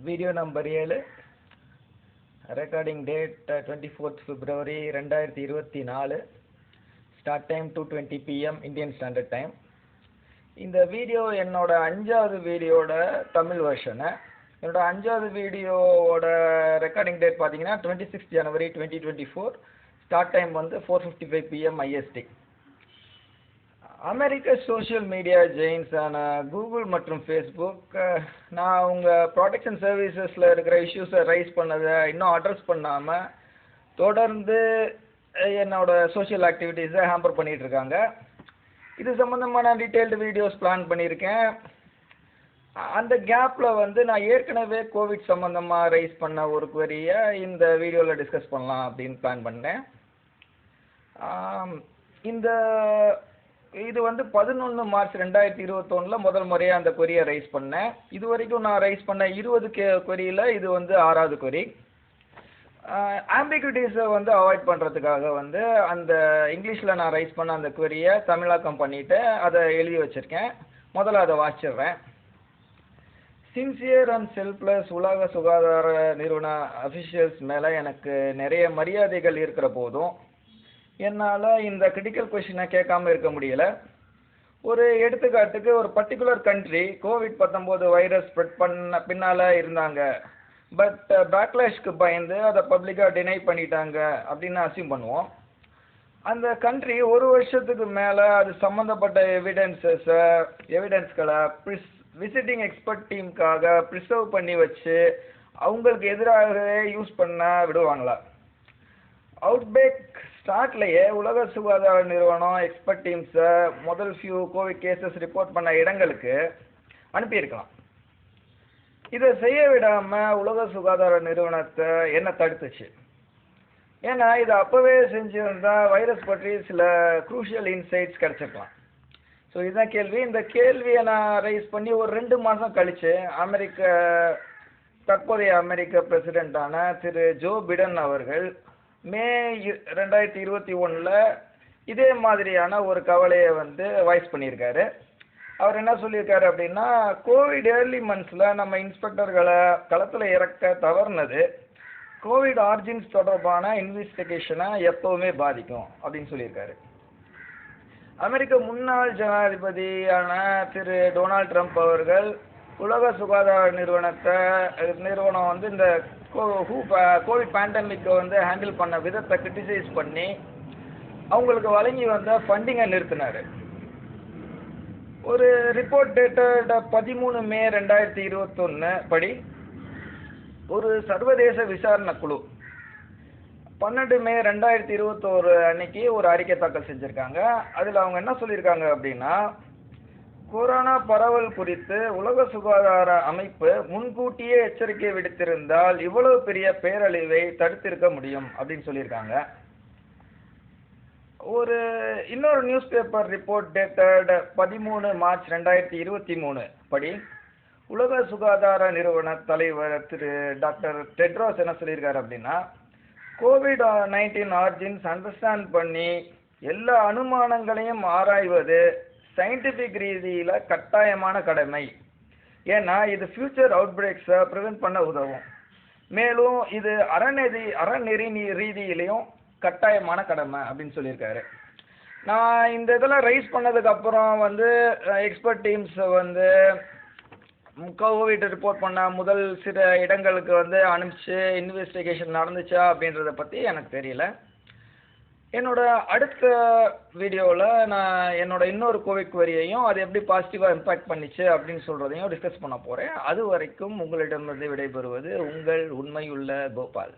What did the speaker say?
Video number 7, recording date 24th February 2024, start time 2:20 PM Indian Standard Time. இந்த video என்னோட 5வது வீடியோட Tamil version. என்னோட 5வது வீடியோவோட ரெக்கார்டிங் டேட் பார்த்தீங்கன்னா 26 January 2024, ஸ்டார்ட் டைம் வந்து 4:55 PM IST. அமெரிக்க சோஷியல் மீடியா ஜெயின்ஸான கூகுள் மற்றும் ஃபேஸ்புக் நான் உங்கள் ப்ராடக்ட்ஸ் அண்ட் சர்வீசஸில் இருக்கிற இஷ்யூஸை ரைஸ் பண்ணதை இன்னும் அட்ரஸ் பண்ணாமல் தொடர்ந்து என்னோட சோஷியல் ஆக்டிவிட்டீஸை ஹேம்பர் பண்ணிகிட்ருக்காங்க. இது சம்மந்தமான டீட்டெயில்டு வீடியோஸ் பிளான் பண்ணியிருக்கேன். அந்த கேப்பில் வந்து நான் ஏற்கனவே கோவிட் சம்மந்தமாக ரைஸ் பண்ண ஒரு குவரியை இந்த வீடியோவில் டிஸ்கஸ் பண்ணலாம் அப்படின்னு பிளான் பண்ணேன். இது வந்து 11 March 2021 முதல் முறையாக அந்த கொரியை ரைஸ் பண்ணேன். இது வரைக்கும் நான் ரைஸ் பண்ண 20 கொரியில் இது வந்து 6வது கொரி. ஆம்பிகுவிட்டிஸை வந்து அவாய்ட் பண்ணுறதுக்காக வந்து அந்த இங்கிலீஷில் நான் ரைஸ் பண்ண அந்த கொரியை தமிழாக்கம் பண்ணிவிட்டு அதை எழுதி வச்சுருக்கேன். முதல்ல அதை வாசிச்சிடுறேன். சின்சியர் அண்ட் செல்ஃப்லெஸ் உலக சுகாதார நிறுவன அஃபிஷியல்ஸ் மேலே எனக்கு நிறைய மரியாதைகள் இருக்கிற போதும் என்னால் இந்த கிரிட்டிக்கல் கொஷினை கேட்காம இருக்க முடியல. ஒரு எடுத்துக்காட்டுக்கு ஒரு particular country COVID-19 virus spread பண்ண பின்னால் இருந்தாங்க, பட் பேக்லாஷ்க்கு பயந்து அதை பப்ளிக்காக டினை பண்ணிட்டாங்க அப்படின்னு அசியூம் பண்ணுவோம். அந்த கண்ட்ரி ஒரு வருஷத்துக்கு மேலே அது சம்மந்தப்பட்ட எவிடன்ஸ்களை விசிட்டிங் எக்ஸ்பர்ட் டீமுக்காக ப்ரிசர்வ் பண்ணி வச்சு அவங்களுக்கு எதிராகவே யூஸ் பண்ண விடுவாங்களா? அவுட்பேக் ஸ்டார்ட்லேயே உலக சுகாதார நிறுவனம் எக்ஸ்பர்ட் டீம்ஸை முதல் கோவிட் கேசஸ் ரிப்போர்ட் பண்ண இடங்களுக்கு அனுப்பியிருக்கலாம். இதை செய்ய விடாமல் உலக சுகாதார நிறுவனத்தை என்ன தடுத்துச்சு? ஏன்னா இதை அப்போவே செஞ்சுருந்தால் வைரஸ் பற்றி சில குரூஷியல் இன்சைட்ஸ் கிடச்சிருக்கலாம். ஸோ இதுதான் கேள்வி. இந்த கேள்வியை நான் ரைஸ் பண்ணி ஒரு 2 மாதம் கழித்து தற்போதைய அமெரிக்க பிரசிடெண்ட்டான திரு ஜோ பிடன் அவர்கள் May 2021 இதே மாதிரியான ஒரு கவலையை வந்து வாய்ஸ் பண்ணியிருக்காரு. அவர் என்ன சொல்லியிருக்காரு அப்படின்னா, கோவிட் ஏர்லி மந்த்ஸில் நம்ம இன்ஸ்பெக்டர்களை களத்தில் இறக்க தவறுனது கோவிட் ஆர்ஜின்ஸ் தொடர்பான இன்வெஸ்டிகேஷனை எப்போவுமே பாதிக்கும் அப்படின்னு சொல்லியிருக்காரு. அமெரிக்க முன்னாள் ஜனாதிபதியான திரு டொனால்ட் ட்ரம்ப் அவர்கள் உலக சுகாதார நிறுவனம் வந்து இந்த கோவிட் பேண்டமிக்கை வந்து ஹேண்டில் பண்ண விதத்தை கிரிட்டிசைஸ் பண்ணி அவங்களுக்கு வழங்கி வந்த ஃபண்டிங்கை நிறுத்தினார். ஒரு ரிப்போர்ட் டேட்டட் 13 May 2021 படி ஒரு சர்வதேச விசாரணை குழு 12 May 2021 அன்னைக்கு ஒரு அறிக்கை தாக்கல் செஞ்சுருக்காங்க. அதில் அவங்க என்ன சொல்லியிருக்காங்க அப்படின்னா, கொரோனா பரவல் குறித்து உலக சுகாதார அமைப்பு முன்கூட்டியே எச்சரிக்கை விடுத்திருந்தால் இவ்வளவு பெரிய பேரழிவை தடுத்திருக்க முடியும் அப்படின்னு சொல்லியிருக்காங்க. இன்னொரு news paper report dated 13 March 2023 படி உலக சுகாதார நிறுவன தலைவர் திரு டாக்டர் டெட்ரோஸ் என்ன சொல்லியிருக்காரு அப்படின்னா, COVID-19 ஆர்ஜின்ஸ் அண்டர்ஸ்டாண்ட் பண்ணி எல்லா அனுமானங்களையும் ஆராய்வது சயின்டிஃபிக் ரீதியில் கட்டாயமான கடமை. ஏன்னா இது ஃபியூச்சர் அவுட் பிரேக்ஸை ப்ரிவென்ட் பண்ண உதவும். மேலும் இது அறநெறி ரீதியிலையும் கட்டாயமான கடமை அப்படின்னு சொல்லியிருக்காரு. நான் இந்த இதெல்லாம் ரைஸ் பண்ணதுக்கப்புறம் வந்து எக்ஸ்பர்ட் டீம்ஸை வந்து கோவிட் ரிப்போர்ட் பண்ண முதல் சில இடங்களுக்கு வந்து அனுப்பிச்சு இன்வெஸ்டிகேஷன் நடந்துச்சா அப்படின்றத பற்றி எனக்கு தெரியல. என்னோட அடுத்த வீடியோவில் நான் என்னோட இன்னொரு கோவிட் குவரியையும் அது எப்படி பாசிட்டிவாக இம்பேக்ட் பண்ணிச்சு அப்படின்னு சொல்கிறதையும் டிஸ்கஸ் பண்ண போகிறேன். அது வரைக்கும் உங்களிடமிருந்து விடைபெறுவது உங்கள் உண்மையுள்ள கோபால்.